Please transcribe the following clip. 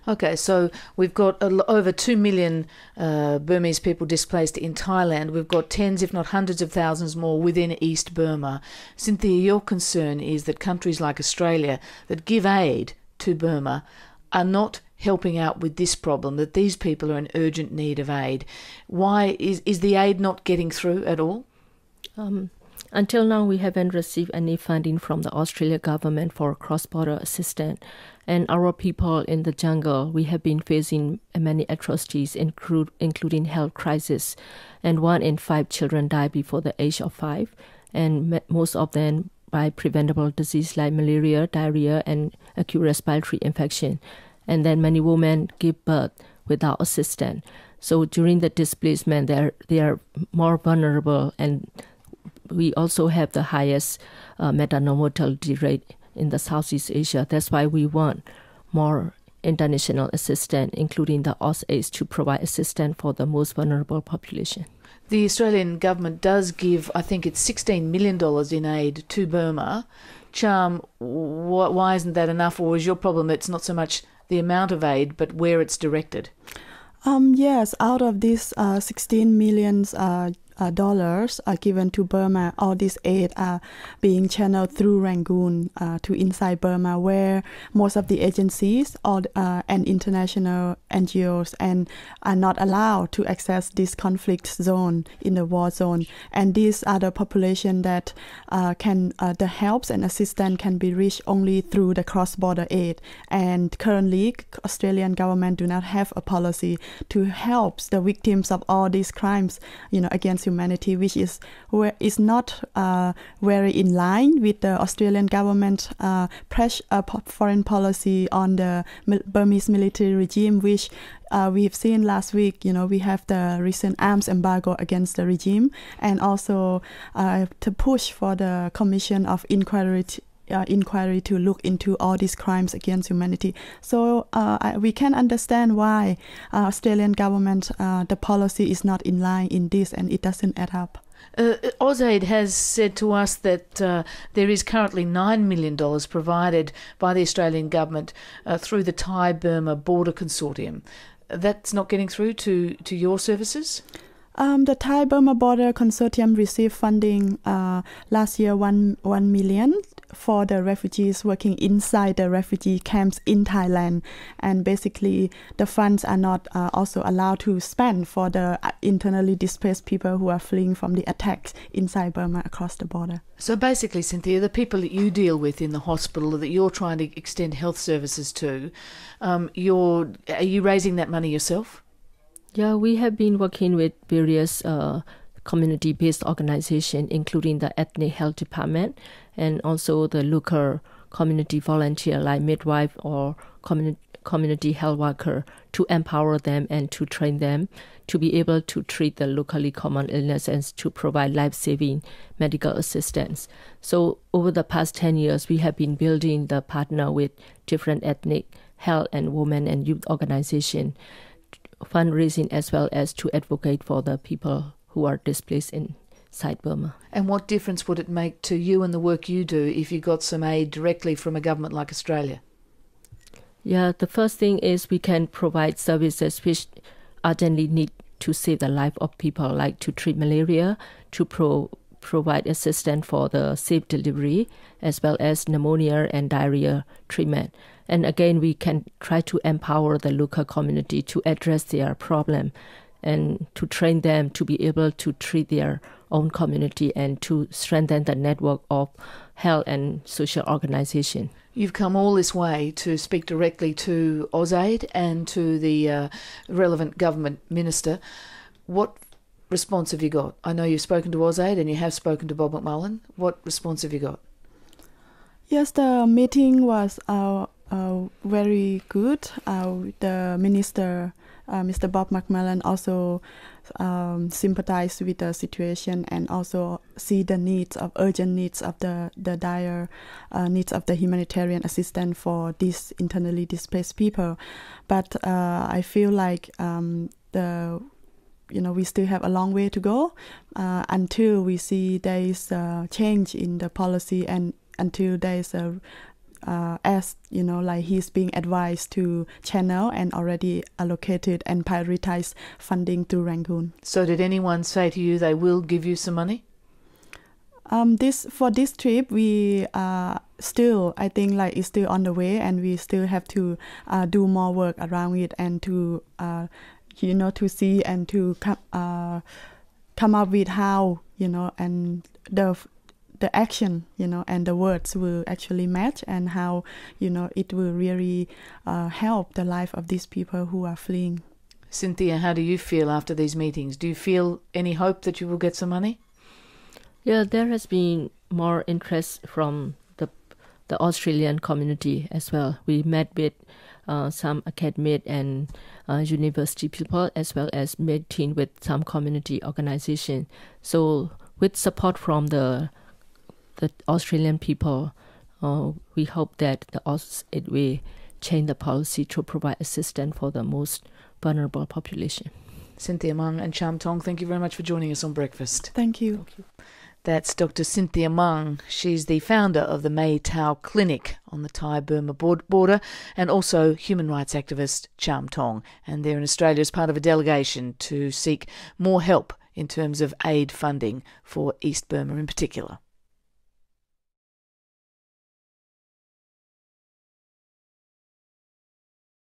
Okay, so we've got over 2 million Burmese people displaced in Thailand. We've got tens, if not hundreds of thousands more within East Burma. Cynthia, your concern is that countries like Australia that give aid to Burma are not helping out with this problem, that these people are in urgent need of aid. Why is the aid not getting through at all? Until now, we haven't received any funding from the Australian government for cross-border assistance. And our people in the jungle, we have been facing many atrocities, including health crisis. And 1 in 5 children die before the age of 5. And most of them by preventable disease like malaria, diarrhea, and acute respiratory infection. And then many women give birth without assistance. So during the displacement, they are more vulnerable, and we also have the highest maternal mortality rate in the Southeast Asia. That's why we want more international assistance, including the AusAID, to provide assistance for the most vulnerable population. The Australian government does give, I think it's $16 million in aid to Burma. Charm, why isn't that enough? Or is your problem it's not so much the amount of aid, but where it's directed? Yes, out of these 16 million dollars are given to Burma, all this aid are being channeled through Rangoon to inside Burma, where most of the agencies and international NGOs and are not allowed to access this conflict zone in the war zone. And these are the population that the helps and assistance can be reached only through the cross-border aid. And currently, Australian government do not have a policy to help the victims of all these crimes, against humanity, which is not very in line with the Australian government foreign policy on the Burmese military regime, which we've seen last week. We have the recent arms embargo against the regime, and also to push for the commission of inquiry to look into all these crimes against humanity. So we can understand why Australian government, the policy is not in line in this, and it doesn't add up. AusAID has said to us that there is currently $9 million provided by the Australian government through the Thai-Burma Border Consortium. That's not getting through to your services? The Thai-Burma Border Consortium received funding last year, 1 million for the refugees working inside the refugee camps in Thailand. And basically, the funds are not also allowed to spend for the internally displaced people who are fleeing from the attacks inside Burma across the border. So basically, Cynthia, the people that you deal with in the hospital, that you're trying to extend health services to, are you raising that money yourself? Yeah, we have been working with various community-based organizations, including the ethnic health department and also the local community volunteer like midwife or community health worker, to empower them and to train them to be able to treat the locally common illness and to provide life-saving medical assistance. So over the past 10 years, we have been building the partner with different ethnic health and women and youth organizations, fundraising as well as to advocate for the people who are displaced inside Burma. And what difference would it make to you and the work you do if you got some aid directly from a government like Australia? Yeah, the first thing is we can provide services which urgently need to save the life of people, like to treat malaria, to provide assistance for the safe delivery, as well as pneumonia and diarrhea treatment. And again, we can try to empower the local community to address their problem and to train them to be able to treat their own community and to strengthen the network of health and social organization. You've come all this way to speak directly to AusAID and to the relevant government minister. What response have you got? I know you've spoken to AusAID and you have spoken to Bob McMullen. What response have you got? Yes, the meeting was very good. The minister, Mr. Bob McMullen, also sympathized with the situation and also see the urgent needs of the dire needs of the humanitarian assistance for these internally displaced people. But I feel like we still have a long way to go until we see there is a change in the policy and until there is a as like he's being advised to channel and already allocated and prioritize funding to Rangoon. So did anyone say to you they will give you some money? For this trip, we still, I think, like it's still on the way, and we still have to do more work around it, and to to see and to come up with how and the action and the words will actually match, and how it will really help the life of these people who are fleeing. Cynthia, how do you feel after these meetings? Do you feel any hope that you will get some money? Yeah, there has been more interest from the Australian community as well. We met with some academic and university people, as well as meeting with some community organization. So with support from the Australian people, we hope that it will change the policy to provide assistance for the most vulnerable population. Cynthia Mung and Cham Tong, thank you very much for joining us on Breakfast. Thank you. Thank you. That's Dr. Cynthia Mung. She's the founder of the Mai Tao Clinic on the Thai-Burma border, and also human rights activist Cham Tong. And they're in Australia as part of a delegation to seek more help in terms of aid funding for East Burma in particular.